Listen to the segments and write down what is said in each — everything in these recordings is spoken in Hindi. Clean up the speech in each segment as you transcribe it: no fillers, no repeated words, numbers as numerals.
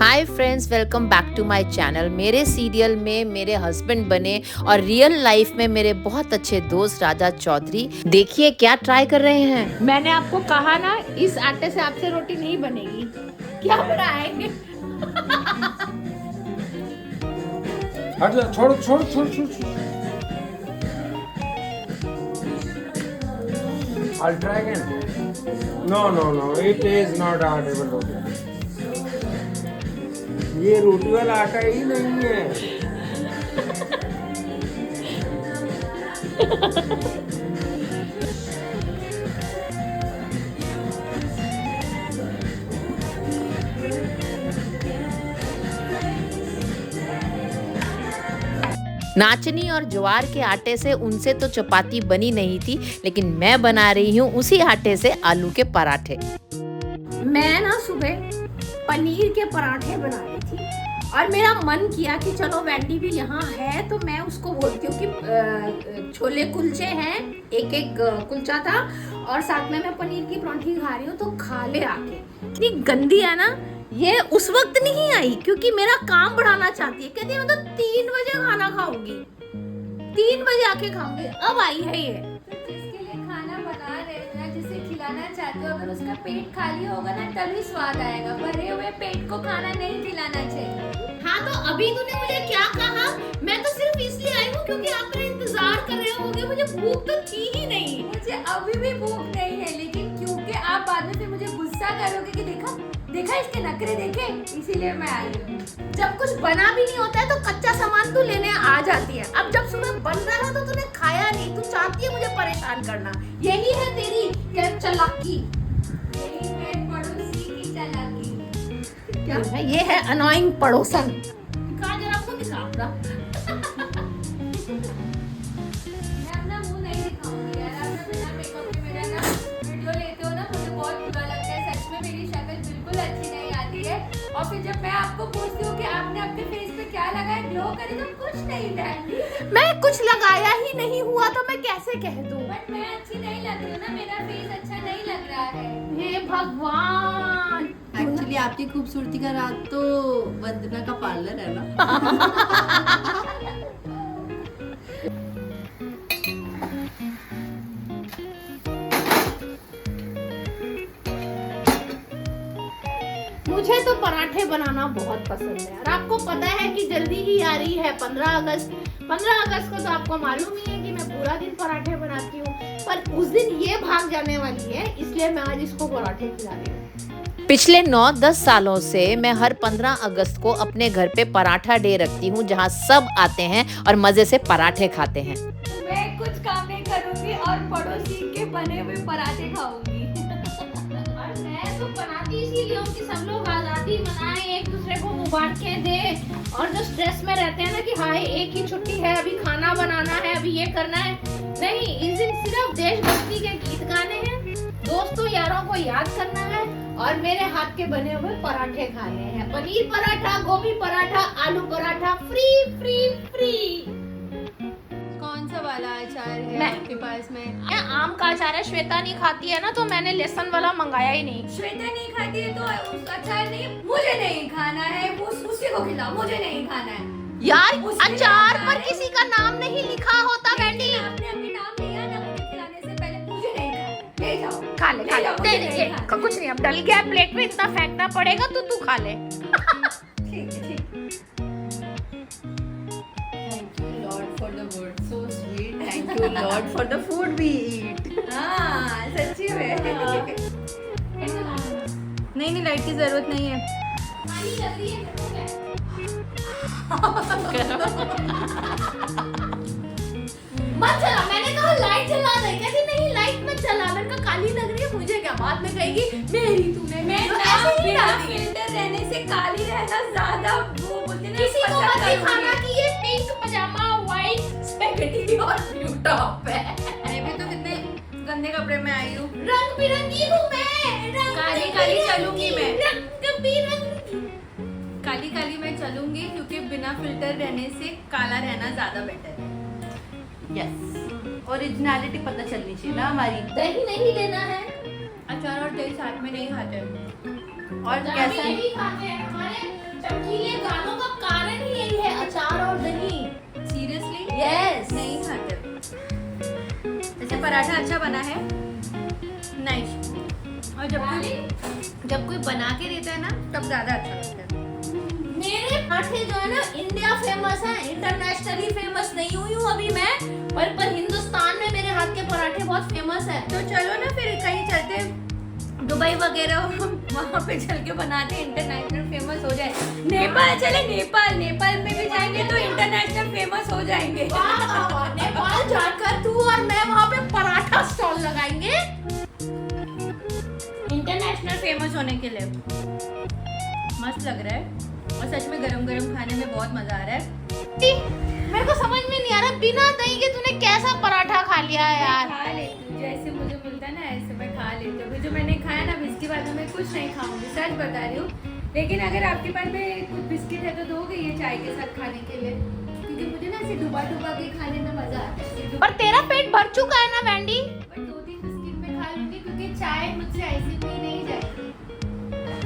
Hi friends, welcome back to my channel. मेरे सीरियल में मेरे हस्बैंड बने और रियल लाइफ में मेरे बहुत अच्छे दोस्त राजा चौधरी। देखिए क्या ट्राई कर रहे हैं। मैंने आपको कहा ना, इस आटे से आपसे रोटी नहीं बनेगी। क्या बनाएंगे? हट जा, छोड़ छोड़ छोड़ छोड़। I'll try again. No, it is not a table roti. ये रोटी वाला आटा ही नहीं है। नाचनी और ज्वार के आटे से उनसे तो चपाती बनी नहीं थी, लेकिन मैं बना रही हूँ उसी आटे से आलू के पराठे। मैं ना सुबह पनीर के पराठे बना रही थी और मेरा मन किया कि चलो वैंडी भी यहाँ है तो मैं उसको बोलती हूँ कि छोले कुलचे हैं, एक एक कुलचा था और साथ में मैं पनीर की पराठी खा रही हूँ तो खा ले आके। इतनी गंदी है ना, ये उस वक्त नहीं आई क्योंकि मेरा काम बढ़ाना चाहती है। कहती है मैं तो 3 बजे खाना खाऊंगी, 3 बजे आके खाऊंगी। अब आई है ये। जिसके लिए खाना बना रहे हो ना, जिसे खिलाना चाहते हो, अगर उसका पेट खाली होगा ना तभी स्वाद आएगा। भरे हुए पेट को खाना नहीं खिलाना चाहिए। हाँ तो अभी तूने मुझे क्या कहा? मैं तो सिर्फ इसलिए आई हूँ क्योंकि आप मेरा इंतजार कर रहे होगे। मुझे भूख तो थी ही नहीं। मुझे अभी भी भूख नहीं है, लेकिन क्योंकि आप बाद में फिर मुझे गुस्सा करोगे कि देखा इसके नखरे देखे, इसीलिए मैं आई हूँ। जब कुछ बना भी नहीं होता है तो कच्चा सामान तू लेने आ जाती है। अब जब सुबह बन रहा था तो तूने खाया नहीं। तू चाहती है मुझे परेशान करना। यही है तेरी क्या चालाकी। यही है पड़ोसी की चालाकी। क्या है? ये है अनोइंग पड़ोसन। दिखा जरा आपको, दिखा अपना। मैं अपना मुंह नहीं दिखाऊंगी यार। आप बिना मेकअप के मेरा ना वीडियो लेते हो ना, मुझे बहुत बुरा लगता है। सच में मेरी शक्ल बिल्कुल अच्छी नहीं आती है। और फिर जब मैं आपको पूछती हूँ कि आपने अपने फेस पे क्या लगाया, ग्लो करे, तो कुछ नहीं डाली। मैं कुछ लगाया ही नहीं हुआ तो मैं कैसे कह दूं? बट मैं अच्छी नहीं लग रही हूँ ना, मेरा फेस अच्छा नहीं लग रहा है। हे भगवान। एक्चुअली आपकी खूबसूरती का राज तो वंदना का पार्लर है ना। मुझे तो पराठे बनाना बहुत पसंद है और आपको पता है कि जल्दी ही आ रही है 15 अगस्त। 15 अगस्त को तो आपको मालूम ही है कि मैं पूरा दिन पराठे बनाती हूँ, पर उस दिन ये भाग जाने वाली है, इसलिए मैं आज इसको पराठे खिला रही हूँ। पिछले 9-10 सालों से मैं हर 15 अगस्त को अपने घर पे पराठा डे रखती हूँ, जहाँ सब आते हैं और मजे से पराठे खाते हैं। मैं कुछ काम नहीं करूँगी और पड़ोसी के बने हुए पराठे खाऊंगी। और मैं तो बनाती इसीलिए हूँ कि सब लोग आजादी मनाएं, एक दूसरे को मुबारके दे। और जो स्ट्रेस में रहते हैं ना कि हाय एक ही छुट्टी है, अभी खाना बनाना है, अभी ये करना है, नहीं, इस दिन सिर्फ देशभक्ति के गीत गाने हैं, दोस्तों यारों को याद करना है और मेरे हाथ के बने हुए पराठे खाने हैं। पनीर पराठा, गोभी पराठा, आलू पराठा, फ्री फ्री फ्री। कौन सा वाला अचार है मैं- आपके पास में? ये आम का अचार है। श्वेता नहीं खाती है ना तो मैंने लहसुन वाला मंगाया ही नहीं। श्वेता नहीं खाती है तो उस अचार नहीं, मुझे नहीं खाना है। उसी को खिलाओ, मुझे नहीं खाना है। यार उसमें अचार अचार पर है। किसी का नाम नहीं लिखा होता वैंडी। आपने अभी नाम लिया ना, मुझे खिलाने से पहले मुझे नहीं खाना। ले जाओ, खा ले, ले जाओ, दे मुझे दे, नहीं ये खाना। कुछ नहीं, अब डल गया प्लेट में, इतना फेंकना पड़ेगा तो तू खा ले। ठीक है, ठीक। Thank you Lord for the word so sweet. Thank you Lord for the food we eat. हाँ, सच्ची में। नहीं लाइट की जरूरत नहीं है। पानी लग रही है तो क्या? मत चला, मैंने कहा लाइट जला दे। कहती नहीं लाइट मत चला। मैंने कहा काली लग रही है, मुझे क्या, बाद में कहेगी मेरी तूने। मैं तो ना ऐसे ही बिना डालती है। फिल्टर रहने से काली रहना ज्यादा वो बोलते ना, किसी को पसंद मत दिखाना करूंगी। कि ये पिंक पजामा, व्हाइट स्पेगेटी और ब्लू टॉप है। मैं भी तो कितने गंदे कपड़े में आई हूँ। रंग बिरंगी हूँ मैं, रंग काली काली चलूंगी मैं। रंग बिरंगी। काली काली मैं चलूंगी क्योंकि बिना फिल्टर रहने से काला रहना ज्यादा बेटर है। यस, ओरिजिनलिटी पता चलनी चाहिए ना हमारी। दही नहीं लेना है। अचार और दही साथ में नहीं खाते। और दही कैसा नहीं खाते हैं हमारे चमकीले गानों का कारण ही यही है, अचार और दही। Seriously yes. नहीं खाते। वैसे पराठा अच्छा बना है, नाइस। और जब कोई बना के देता है ना तब ज्यादा अच्छा लगता है। मेरे पराठे जो है ना इंडिया फेमस है, इंटरनेशनली फेमस नहीं हुई हूँ अभी मैं, पर हिंदुस्तान में मेरे हाथ के पराठे बहुत फेमस है। तो चलो ना फिर कहीं चलते, दुबई वगैरह वहाँ पे चल के बनाते, इंटरनेशनल फेमस हो जाए। नेपाल चले, नेपाल में भी जाएंगे तो इंटरनेशनल फेमस हो जाएंगे। वाह, वाह, वाह, नेपाल जाकर तू और मैं वहाँ पे पराठा स्टॉल लगाएंगे इंटरनेशनल फेमस होने के लिए। मस्त लग रहा है और सच में गरम गरम खाने में बहुत मजा आ रहा है। मेरे को समझ में नहीं आ रहा, बिना दही के तूने कैसा पराठा खा लिया है यार। खा लेती हूँ, जैसे मुझे मिलता है ना ऐसे मैं खा लेती हूँ। अभी जो मैंने खाया ना, इसके बाद में मैं कुछ नहीं खाऊंगी, सच बता रही हूँ। लेकिन अगर आपके पास में कुछ बिस्किट है तो दोगे ये चाय के साथ खाने के लिए, क्योंकि मुझे ना ऐसे डुबा के खाने में मजा आता है। पर तेरा पेट भर चुका है ना वैंडी। पर 2-3 बिस्किट में खा लूंगी, क्योंकि चाय मुझसे ऐसे पी नहीं जाएगी।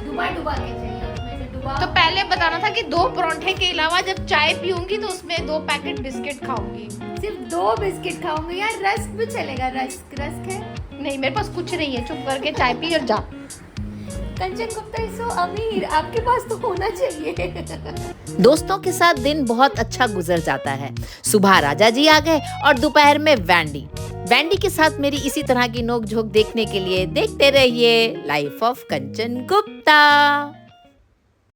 डुबा के चाहिए, उसमें से डुबा। तो पहले बताना था कि 2 पराठे के अलावा जब चाय पीऊंगी तो उसमें 2 पैकेट बिस्किट खाऊंगी। सिर्फ 2 बिस्किट खाऊंगी यार, रस्क भी चलेगा। रस्क है? नहीं, मेरे पास कुछ नहीं है, चुप करके चाय पी और जा। कंचन गुप्ता इज सो अमीर, आपके पास तो होना चाहिए। दोस्तों के साथ दिन बहुत अच्छा गुजर जाता है। सुबह राजा जी आ गए और दोपहर में वैंडी के साथ मेरी इसी तरह की नोक झोंक देखने के लिए देखते रहिए लाइफ ऑफ कंचन गुप्ता।